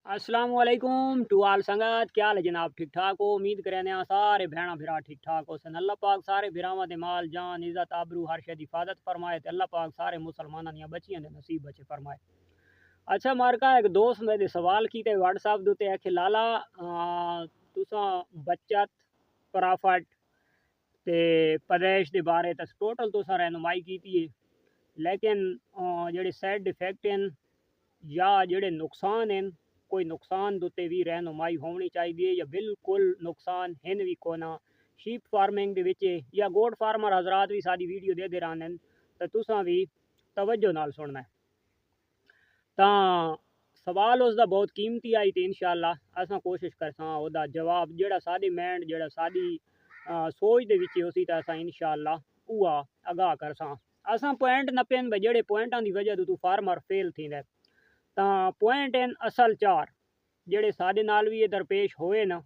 अस्सलाम वालेकुम टू आल संगत। क्या हाल है जनाब? ठीक ठाक हो? उम्मीद करें सारे भैन भरा ठीक ठाक हो सन। अल्लाह पाक सारे भरावां दे माल जान इज्जत आबरू हर शे दी हिफाजत फरमाए ते अल्लाह पाक सारे मुसलमानां दियां बच्चियां दे नसीब बचे फरमाए। अच्छा मारका एक दोस्त मेरे सवाल कीते व्हाट्सएप दे उत्ते आखे लाला तुसां बचत प्रॉफिट ते पदेश दे बारे ते टोटल तुसां रहनुमाई कीती है, लेकिन जेह्ड़े साइड इफेक्ट हैं या जेह्ड़े नुकसान हैं कोई नुकसान दुते भी रहनुमाई होनी चाहिए या बिल्कुल नुकसान हैं भी कोना। शीप फार्मिंग दे विच या गोट फार्मर हजरात भी साडी वीडियो दे रहने तो तुसां भी तवज्जो नाल सुनना है। तां सवाल उसका बहुत कीमती आई तो इंशाअल्लाह असां कोशिश करसां ओदा जवाब जेड़ा साडी मैंड जेड़ा साडी सोच दे विच होसी तां असां इंशाअल्लाह उहा आगाह करसां। असां पॉइंट नपेन भाई जेड़े पॉइंटां दी वजह तो फार्मर फेल थींदा तां पॉइंट हैं असल चार जेड़े साडे नाल भी ये दरपेश होए न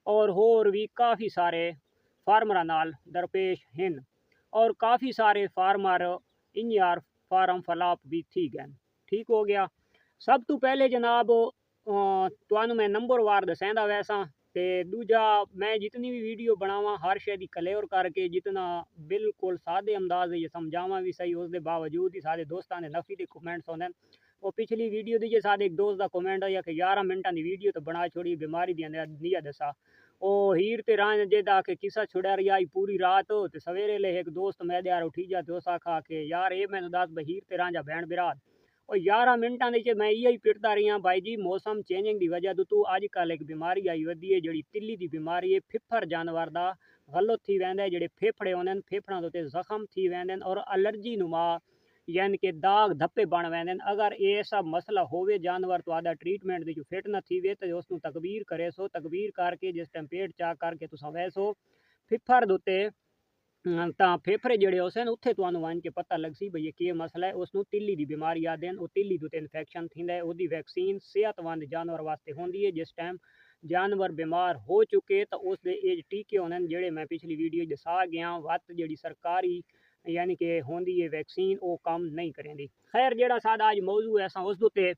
और भी काफ़ी सारे फार्मर नाल दरपेश हैं और काफ़ी सारे फार्मर इन यार फार्म फलाप भी थी गए। ठीक हो गया। सब तो पहले जनाब तुहानू मैं नंबर वार दसेंदा वैसा ते दूजा मैं जितनी भी वीडियो बनावा हर शे दी क्लियर करके जितना बिल्कुल सादे अंदाज ये समझावा भी सही उसके बावजूद ही सारे दोस्तां ने नफी के कमेंट्स होंदे। वो पिछली वीडियो दी साडे एक दोस्त का कमेंट आया कि 11 मिनटां दी वीडियो तो बना छोड़ी बीमारी दी निया दसा ओ हीर ते रांझ जेदा के किस्सा छुड़ा रही आई पूरी रात ते सवेरे ले एक दोस्त मेरे यार उठी जा तो आखा के यार ये मैंने दस भाई हीर ते रांझा भैन बिराद और 11 मिनटां दे मैं इही पिटदा रही भाई जी मौसम चेंजिंग की वजह तो अजकल एक बीमारी आई वधी है जी तिल्ली की बीमारी है। फिफर जानवर का गलत थी वेंदा है, जेडे फेफड़े होंदे फेफड़ां दे जख्म थी वेंदे और एलर्जी नुमा यानी कि दाग धप्पे बन वेंदे। अगर ये सब मसला होवे जानवर तो आदा ट्रीटमेंट दी जो फिट न थी वे तो उसनू तकबीर करे सो तकबीर करके जिस टाइम पेट चा करके तुसा वैसो फिफर दुते तां फेफड़े जेड़े होसन उत्थे तुहानू वन के पता लग सी भई ये केह् मसला है। उसनू तिल्ली दी बीमारी आखदे न। ओह तिल्ली दुते इन्फेक्शन थींदा है। ओहदी वैक्सीन सेहतमंद जानवर वास्ते होंदी है। जिस टाइम जानवर बीमार हो चुके तो उसदे एज टीके होने जेड़े मैं पिछली वीडियो दसा गया वत जेड़ी सरकारी यानी कि होंदी है वैक्सीन वो काम नहीं करेंदी। खैर जेड़ा साडा अज मौजू है असां उस उत्ते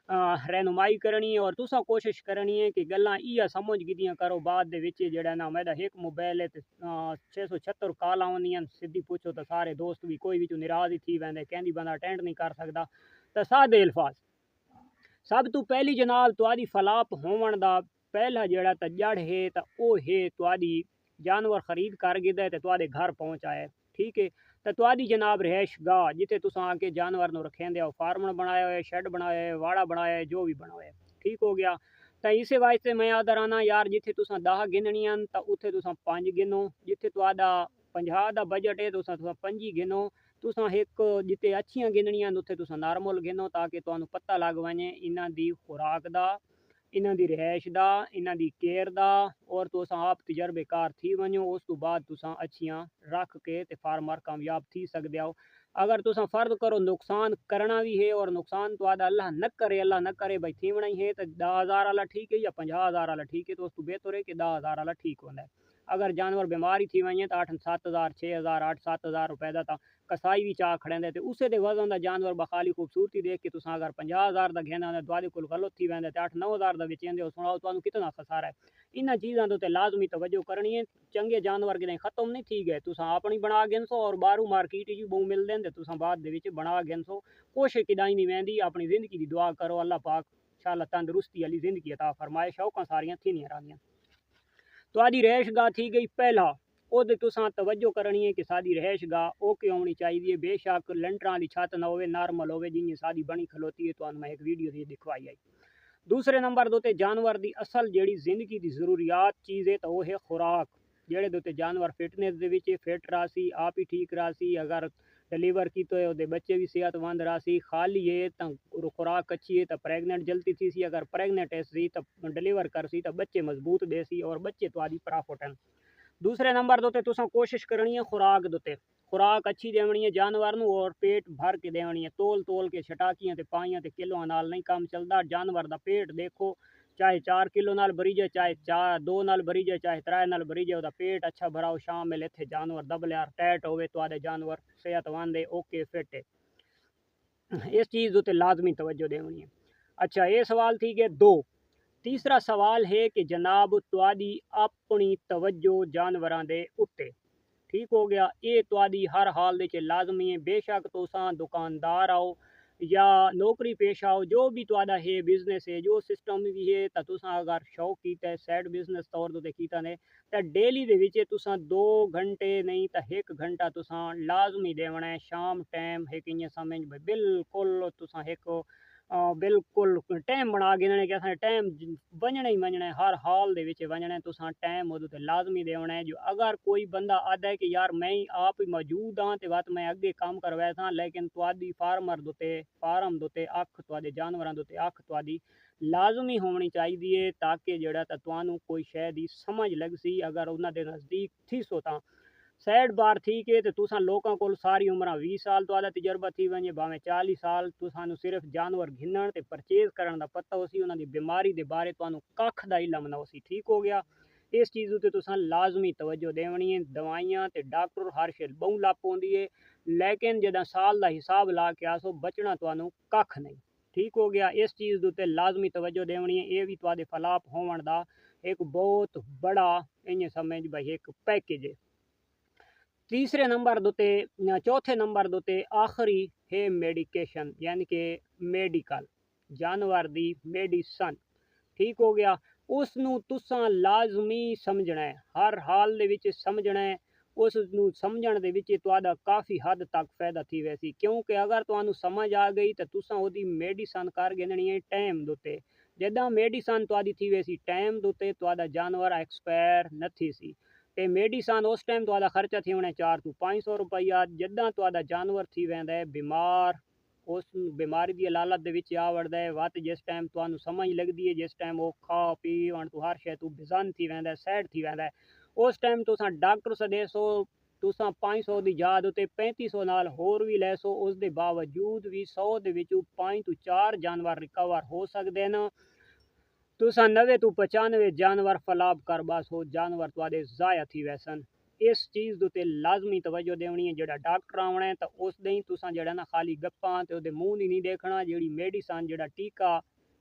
रहनुमाई करनी है और तुसा कोशिश करनी है कि गल्लां इया समझ गिदियां करो। बाद दे विच जेड़ा ना मेरा एक मोबाइल है 676 कॉल आउंदियां सीधी पूछो तो सारे दोस्त भी कोई भी निराज ही थी वेंदे कहंदी बंदा अटेंड नहीं कर सकदा। तो सादे अल्फाज सब तो पहली जनाब तुहाडी फलाप होवन दा पहला जेड़ा तो जड़ है तो वो है तुहाडी जानवर खरीद कर गिदा तो तुहाडे घर पहुँचाए। ठीक है। तो तुहाडी जनाब रिहाइश गाह जिथे तुसा आके जानवर नु रखेंदे हो फार्म बनाया है शेड बनाया है वाड़ा बनाया है जो भी बनाया है। ठीक हो गया। तो इस वास्ते मैं आदर आना यार जिथे तुसा 10 गिननियां तो उत्थे तुसा 5 गिनो जिथे तुहाडा 50 दा बजट है तुसा 25 गिनो तुसा एक जिते अच्छियां गिननियां उत्थे तुसा नॉर्मल गिनो ताकि तुहानू पता लग वने इन्हां दी खुराक दा इन्हां दी रिहाइश दा इन्हां दी केयर दा और तुसा आप तजर्बेकार थी वनो उस तो बाद तुसा अच्छियां रख के ते फार्मर कामयाब थी सकदे हो। अगर तुसा फर्ज करो नुकसान करना भी है और नुकसान तो आदा अल्लाह न करे भाई थीवना ही है तो 10,000 वाला ठीक है या 50,000 वाला ठीक है तो उस तो बेहतर है कि 10,000 वाला ठीक होना है। अगर जानवर बीमारी थी वही तो 8-7,000 6,000 8-7,000 रुपए का था कसाई भी चाह खड़े तो उस वजन का जानवर बखाली खूबसूरती देख के तुसा अगर 50,000 का घेना दुआरे को गलत थी वेंदे तो 8-9,000 का बेचेंदे सुनाओ तो कितना खसारा है। इन्होंने चीज़ों के लाजमी तवज्जो करनी है। चंगे जानवर कि खत्म नहीं थी गए तुसा अपनी बना गिनसो और बारू मार्केट जी बहु मिलते हैं तुसा बाद बना गिनसो कोशिश किदाई नहीं वहदी अपनी जिंदगी की दुआ करो अल्लाह पाक इंशाअल्लाह तंदुरुस्ती वाली जिंदगी अता फरमाए। शौकां सारियां थी नहीं रहियां। तो आदि रैश गाह थी गई पहला ओदे तुसा तवज्जो करनी है कि साडी रैश गाह ओके होनी चाहिए बेशक लंटरां वाली छत ना होवे नॉर्मल होवे जिंजी साडी बनी खलोती है तो मैं एक वीडियो दी दिखवाई आई। दूसरे नंबर दोते जानवर दी असल जेड़ी जिंदगी दी जरूरियात चीज़ है तो वो है खुराक जेड़े दोते जानवर फिटनेस दे विच फिट रासी आप ही ठीक रासी अगर डिलीवर की तो ओदे बच्चे भी सेहतमंद रासी खाली है तो खुराक अच्छी है तो प्रेगनेंट जल्दी थी सी अगर प्रेगनेंट है सी तो डिलीवर कर सी तो बच्चे मजबूत दे सी और बच्चे तो आदि प्रॉफिट हैं। दूसरे नंबर दोते तुसा कोशिश करनी है खुराक दोते खुराक अच्छी देवनी है जानवर नू और पेट भर के देवनी है तोल तोल के छटाकियां ते पाइयां ते किलोआं नाल नहीं काम चलता। जानवर दा पेट देखो चाहे 4 किलो नाल भरी जाए चाहे 2 नाल भरी जाए चाहे 3 नाल भरी जाए पेट अच्छा भराओ शाम में इत्थे जानवर दबलिया टाइट होवे तो आदे जानवर सेहतमंद है ओके फिट है। इस चीज़ उत्ते लाजमी तवज्जो देनी है। अच्छा ये सवाल थी कि दो तीसरा सवाल है कि जनाब तुहाडी अपनी तवज्जो जानवरां दे उत्ते, ठीक हो गया। ये तुहाडी हर हाल दे च लाजमी है, बेशक तुसां दुकानदार आओ या नौकरी पेशा आओ, जो भी तुहाडा है बिजनेस है, जो सिस्टम भी है, तो तुसां अगर शौक कीता है सैड बिजनेस तौर ते कीता ने, तो डेली दे विच तुसां 2 घंटे नहीं तो 1 घंटा तुसां लाजमी देवना है। शाम टाइम एक इयां समझ भाई बिल्कुल तुसां एक बिल्कुल टाइम बना गिनने कि असें टाइम वंजना ही वंजना है, हर हाल दे विच वंजना है। तुसां टाइम ओह्दे ते लाजमी देना है। जो अगर कोई बंदा आखदा है कि यार मैं ही आप ही मौजूद हाँ ते वत मैं अगे काम करवाया था, लेकिन तुहाडी फार्मर दोते फार्म दोते अख तुहाडे जानवरां दोते अख तुहाडी लाजमी होनी चाहिए, ताकि जेह्ड़ा तुहानू कोई शै दी समझ लगसी। अगर उन्हां दे नज़दीक थी सो तां सैड बार ठीक है, तो तुसां लोकां कोल सारी उमरां 20 साल तुहाडा तजर्बा थी वंजे, भावें 40 साल, तुसानू सिर्फ जानवर घिन्नण ते परचेज करन दा पता होसी, उन्हां दी बीमारी दे बारे तुहानू कक्ख दा इलम ना होसी, ठीक हो गया। इस चीज़ उत्ते तुसां लाजमी तवज्जो देनी है। दवाइयां ते डॉक्टर हर शे बहु लप पौंदी है, लेकिन जदा साल का हिसाब ला के आसो बचना तुहानू कक्ख नहीं, ठीक हो गया। इस चीज़ उत्ते लाजमी तवज्जो देनी है। ये भी तुहाडे फलाप होवन दा एक बहुत बड़ा इयां समझ भाई एक पैकेज है। तीसरे नंबर दोते चौथे नंबर दोते आखिरी है मेडिकेशन, यानी कि मेडिकल जानवर दी मेडिसन, ठीक हो गया। उसनू तुसां लाजमी समझना है, हर हाल दे विच समझना है। उसनू समझण दे विच तुहाडा काफ़ी हद तक फायदा थी वैसी, क्योंकि अगर तुहानू समझ आ गई तो तुसां ओहदी मेडिसन कर गिननी है टाइम दोते। जदां मेडिसन तुहाडी थी वैसी टाइम दोते, तुहाडा जानवर एक्सपायर नहीं सी। ते मेडिसन उस टाइम तुहाडा खर्चा थी होना 400 to 500 रुपया। जदां तुहाडा जानवर थी वेंदा है बीमार, उस बीमारी की लालत दे विच आ वड़दा है, वत जिस टाइम तुहानू समझ लगदी है, जिस टाइम वो खा पी वण तू हर शे तू बेजान थी वेंदा है, सैड थी वेंदा है, उस टाइम तुसां डॉक्टर सदे सो। तुसां 500 की याद उत्ते 3500 नाल होर भी लै सो, उस दे बावजूद भी 100 दे विचों 5 to 4 जानवर रिकवर हो सकदे न। तुसां 90 to 95 जानवर फलाप कर बसो, जानवर तुहाडे ज़ाया थी वैसन। इस चीज़ दे उत्ते लाजमी तवज्जो देनी है। जेह्ड़ा डॉक्टर आना है तो उस दें तुसां जेह्ड़ा ना खाली गप्पां ते ओहदे मूंह दी नहीं देखना, जेह्ड़ी मेडिसन जेह्ड़ा टीका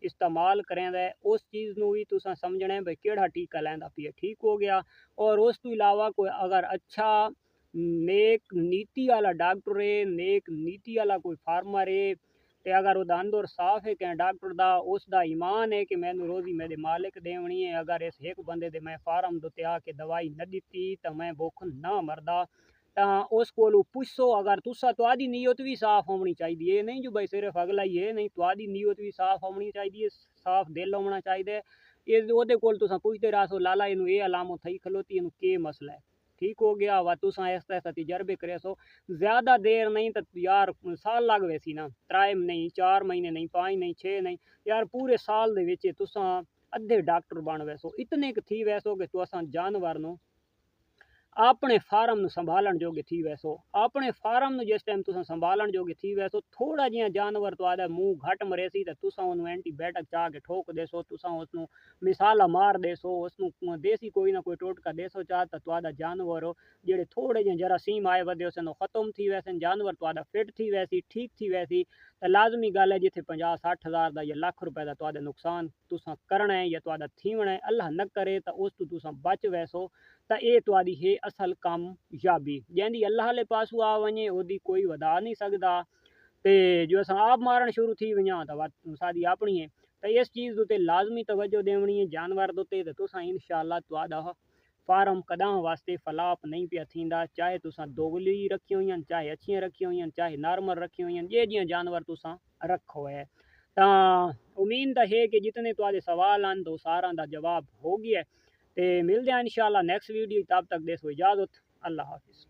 इस्तेमाल करेंदा है उस चीज़ नू भी तुसां समझना है भाई केड़ा टीका लैंदा पिया, ठीक हो गया। और उस तो इलावा कोई अगर अच्छा नेक नीति वाला डॉक्टर है, नेक नीति वाला कोई फार्मर है, ते अगर वो अंदर साफ है कैं डॉक्टर दा, उसका ईमान है कि मैनू रोज़ी मेरे मालिक देवनी है। अगर इस एक बंदे दे मैं फार्म दोते आके दवाई न दिती तो मैं भुख ना मरदा, तां उस कोलू पुछो। अगर तुसा तुहाडी नीयत भी साफ होनी चाहिए, ये नहीं जो भाई सिर्फ अगला ही है, नहीं तुहाडी नीयत भी साफ होनी चाहिए, साफ दिल होना चाहिए। ये ओहदे कोल तुसा पुछते रहो लाला इनू ये अलामत थई खलोती, इनू के मसला है, ठीक हो गया। वा तुसा ऐसा ऐसा तजर्बे करे सो, ज़्यादा देर नहीं तो यार साल लग वैसी ना, 3 नहीं 4 महीने नहीं 5 नहीं 6 नहीं, यार पूरे साल दे विच तुसा अद्धे डॉक्टर बन वैसो, इतने क थी वैसो कि तुसां जानवर नू अपने फार्म नू संभालन जोगे थी वैसो। अपने फार्म नू जिस टाइम तुसां संभालन जोगे थी वैसो, थोड़ा जिहा जानवर तुहाडा मूंह घट मरेसी तो तुसां उन्नू एंटीबायोटिक चाह के ठोक देसो, तुसां उसनू मिसाला मार देसो, उसनू देसी कोई ना कोई टोटका देसो चाह तो तुहाडा जानवर जेड़े थोड़े जे जरासीम आए वधे उसन खत्म थी वैसन, जानवर तुहाडा फिट थी वैसी, ठीक थी वैसी। तो लाजमी गल है जिथे 50-60 हज़ार का या लाख रुपए का तुहाडा नुकसान तुसां करना है या तुहाडा थीवना है, अल्लाह न करे तो उस तो तुसां बच वैसो। तो ये तुहाडी है असल कामयाबी, जैंदी अल्लाह वाले पासू आ वञे ओहदी कोई वधा नहीं सकदा। ते जो असां आप मारण शुरू थी वञा तो साडी अपनी है। तो इस चीज़ उत्ते लाजमी तवज्जो देनी है जानवर दोते, तो तुसां इंशाअल्लाह तुहाडा फार्म कदां वास्ते फलाप नहीं पिया थींदा। चाहे तुसां दोगली रखी हुई, चाहे अच्छियां रखी हुई, चाहे नॉर्मल रखी हुई, जे जियां जानवर तुसां रखो है। तो उम्मीद है कि जितने तुहाडे सवाल आन तो सारा दा जवाब हो गया है। ते मिलते हैं इंशाअल्लाह नेक्स्ट वीडियो, तब तक देसो इजाज़त, अल्लाह हाफिज़।